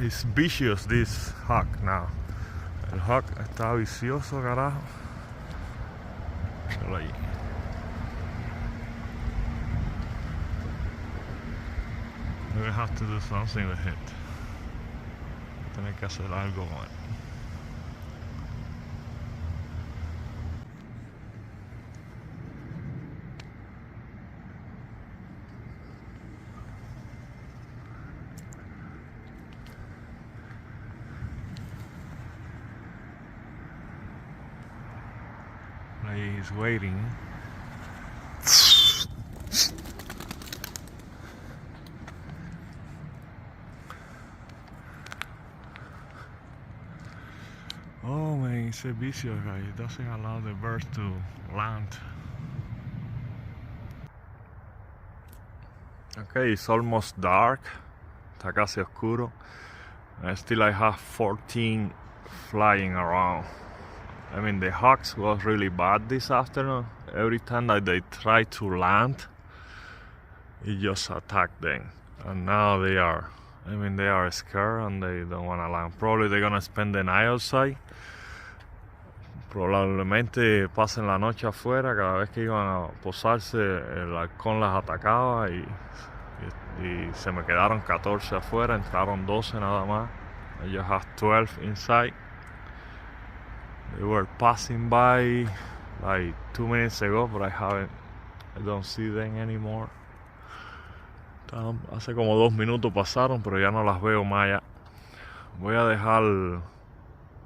It's vicious, this hawk now. El hawk está vicioso, carajo. Míralo ahí. We have to do something with it. Tener que hacer algo con él. He's waiting. Oh man, it's a vicious guy. It doesn't allow the birds to land. Okay, it's almost dark. Está casi oscuro. And still I have 14 flying around. I mean, the hawks was really bad this afternoon. Every time that they try to land, it just attacked them. And now they are scared and they don't want to land. Probably they're gonna spend the night outside. Probablemente pasen la noche afuera. Cada vez que iban a posarse, el halcón las atacaba y se me quedaron 14 afuera. Entraron 12 nada más. I just have 12 inside. They were passing by like 2 minutes ago, but I don't see them anymore. Hace como 2 minutos pasaron, pero ya no las veo más allá. Voy a dejar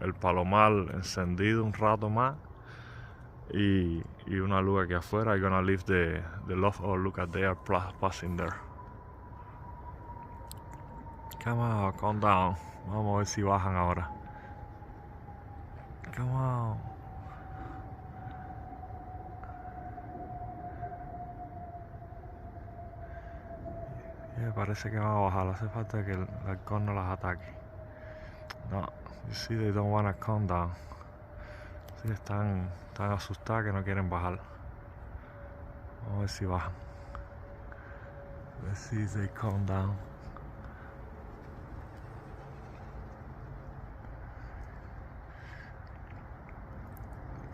el palomar encendido un rato más y una luz aquí afuera. I'm gonna leave the loft. Oh, look at they are passing there. Come on, calm down. Vamos a ver si bajan ahora. Come on. Yeah, parece que van a bajar. Hace falta que el halcón no las ataque. No, you see, they don't want to calm down. Sí, están asustadas que no quieren bajar. Vamos a ver si bajan. Let's see if they calm down.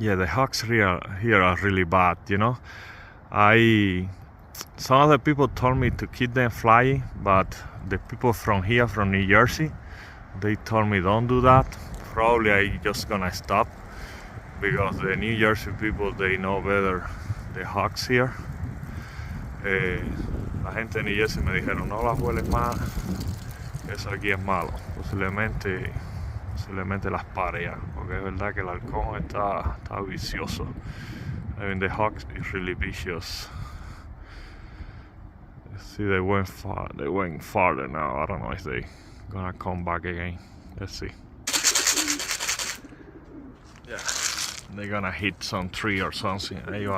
Yeah, the hawks here are really bad, you know. Some of the people told me to keep them flying, but the people from here, from New Jersey, they told me don't do that. Probably I just gonna stop because the New Jersey people, they know better the hawks here. La gente de New Jersey me dijeron no las vueles más, eso aquí es malo. Posiblemente las pare ya, porque es verdad que el halcón está vicioso. I mean, the hawk is really vicious. See, they went farther now. I don't know if they gonna come back again. Let's see. Yeah, they're gonna hit some tree or something. Ellos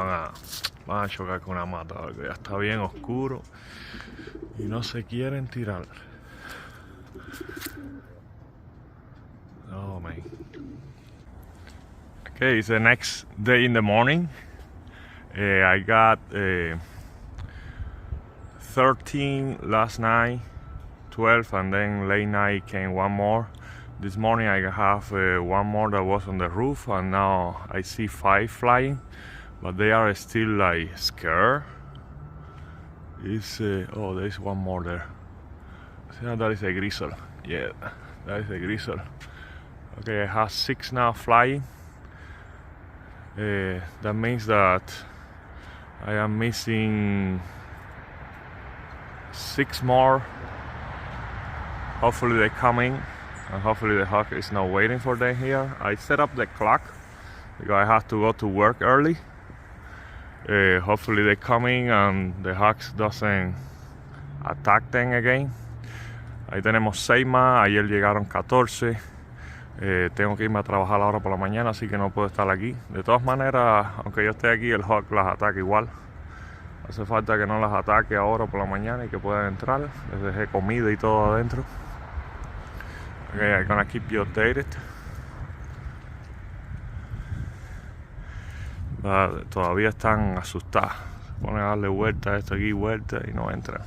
van a chocar con una mata o algo. Ya está bien oscuro y no se quieren tirar. Oh man. Okay, it's the next day in the morning. I got 13 last night, 12, and then late night came one more. This morning I have one more that was on the roof, and now I see 5 flying, but they are still like scared. Oh, there is one more there. I think that is a grizzle. Yeah, that is a grizzle. Okay, I have 6 now flying. That means that I am missing 6 more. Hopefully they come in, and hopefully the hawk is not waiting for them here. I set up the clock because I have to go to work early. Hopefully they come in and the hawks doesn't attack them again. Ahí tenemos 6 más, ayer llegaron 14. Tengo que irme a trabajar ahora por la mañana, así que no puedo estar aquí. De todas maneras, aunque yo esté aquí, el hawk las ataca igual. Hace falta que no las ataque ahora por la mañana y que puedan entrar. Les dejé comida y todo adentro. Okay, I'm gonna keep you updated. Todavía están asustadas. Se ponen a darle vuelta a esto aquí, vuelta y no entran.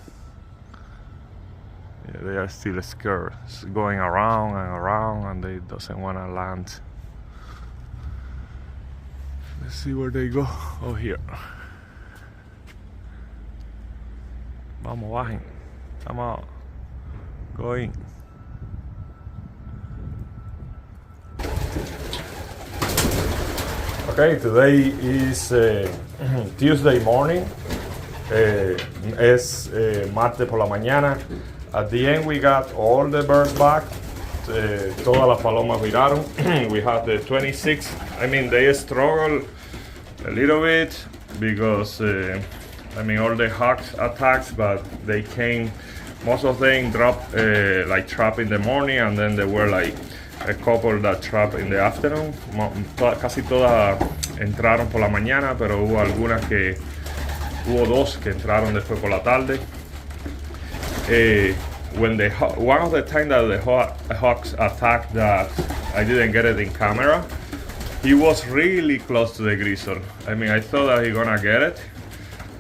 Yeah, they are still scared. It's going around and around, and they doesn't want to land. Let's see where they go. Oh, here. Vamos, bajen. Come on. Go in. Okay, today is Tuesday morning. Es martes por la mañana. At the end, we got all the birds back. Todas las palomas viraron. We had the 26. I mean, they struggled a little bit because all the hawks attacks, but they came. Most of them dropped like trap in the morning, and then there were like a couple that trap in the afternoon. Casi todas entraron por la mañana, pero hubo dos que entraron después por la tarde. One of the time that the hawks attacked that I didn't get it in camera, he was really close to the grizzle. I mean, I thought that he gonna get it,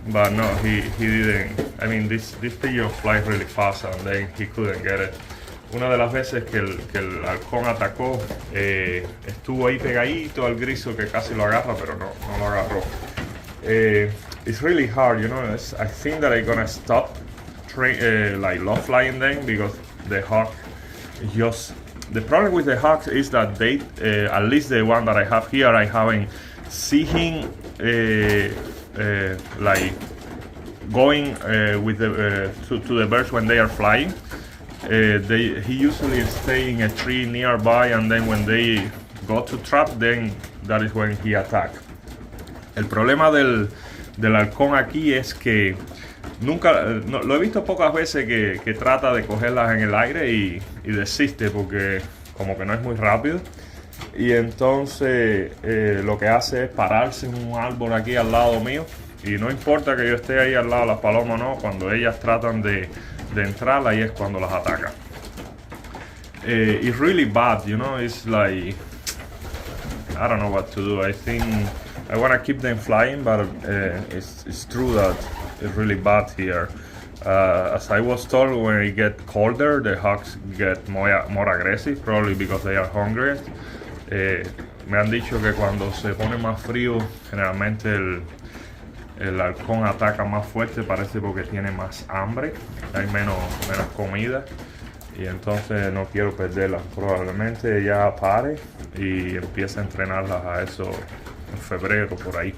but no, he didn't. I mean, this pigeon flies really fast, and then he couldn't get it. Una de las veces que el halcón atacó, estuvo ahí pegadito al grizzle que casi lo agarra, pero no lo agarró. It's really hard, you know. I think that I'm gonna stop like low flying them because the hawk just. The problem with the hawks is that they, at least the one that I have here, I haven't seen him like going with the to the birds when they are flying. He usually stay in a tree nearby, and then when they go to trap, then that is when he attack. El problema del halcón aquí es que lo he visto pocas veces que trata de cogerlas en el aire y desiste porque como que no es muy rápido, y entonces lo que hace es pararse en un árbol aquí al lado mío, y no importa que yo esté ahí al lado de las palomas, no, cuando ellas tratan de entrar, ahí es cuando las ataca. It's really bad, you know. It's like I don't know what to do. I think I want to keep them flying, but it's true that it's really bad here. As I was told, when it gets colder, the hawks get more aggressive, probably because they are hungry. Me han dicho que cuando se pone más frío, generalmente el halcón ataca más fuerte, parece porque tiene más hambre, hay menos comida, y entonces no quiero perderlas. Probablemente ya pare y empiece a entrenarlas a eso en febrero, por ahí.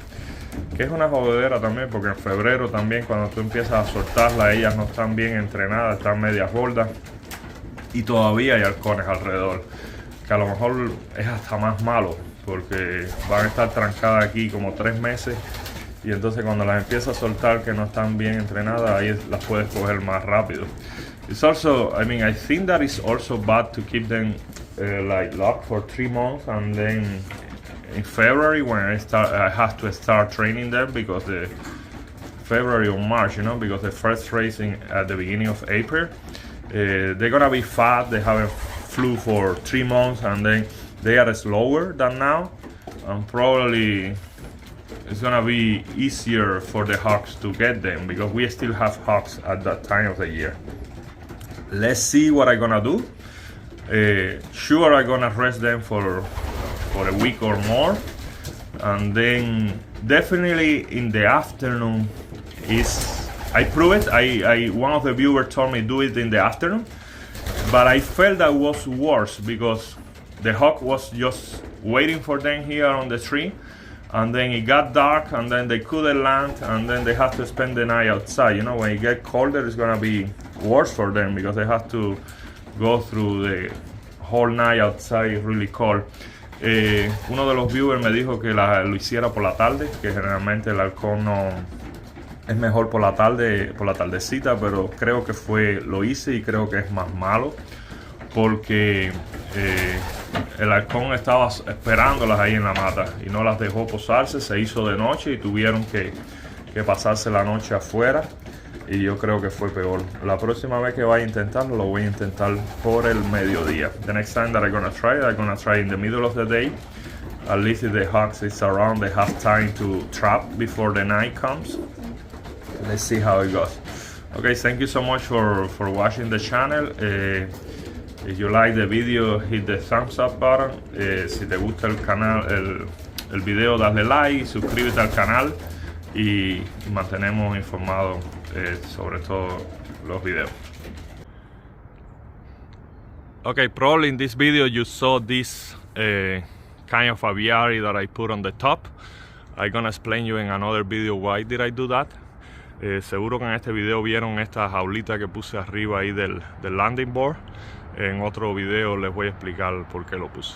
Que es una jodedera también, porque en febrero también cuando tú empiezas a soltarlas, ellas no están bien entrenadas, están medias gordas, y todavía hay halcones alrededor, que a lo mejor es hasta más malo, porque van a estar trancadas aquí como 3 meses, y entonces cuando las empiezas a soltar que no están bien entrenadas, ahí las puedes coger más rápido. It's also, I think that it's also bad to keep them like locked for 3 months, and then in February when I have to start training them, because the February or March, you know, because the first racing at the beginning of April, they're gonna be fat. They haven't flew for 3 months, and then they are slower than now, and probably it's gonna be easier for the hawks to get them, because we still have hawks at that time of the year. Let's see what I'm gonna do. Sure, I'm gonna rest them for a week or more, and then definitely in the afternoon I prove it. One of the viewers told me do it in the afternoon, but I felt that was worse because the hawk was just waiting for them here on the tree, and then it got dark, and then they couldn't land, and then they have to spend the night outside. You know, when it gets colder, it's gonna be worse for them because they have to go through the whole night outside. It's really cold. Uno de los viewers me dijo que lo hiciera por la tarde, que generalmente el halcón no es mejor por la tarde, por la tardecita, pero creo que lo hice y creo que es más malo, porque el halcón estaba esperándolas ahí en la mata y no las dejó posarse, se hizo de noche y tuvieron que pasarse la noche afuera, y yo creo que fue peor. La próxima vez que vaya a intentarlo, lo voy a intentar por el mediodía. The next time that I'm gonna try in the middle of the day. At least if the hawks is around, they have time to trap before the night comes. Let's see how it goes. Okay, thank you so much for watching the channel. If you like the video, hit the thumbs up button. Si te gusta el canal, el video, dale like, suscríbete al canal y mantenemos informados sobre todos los videos. Okay, probably in this video you saw this kind of aviary that I put on the top. I'm gonna explain you in another video why did I do that. Seguro que en este video vieron esta jaulita que puse arriba ahí del landing board. En otro video les voy a explicar por qué lo puse.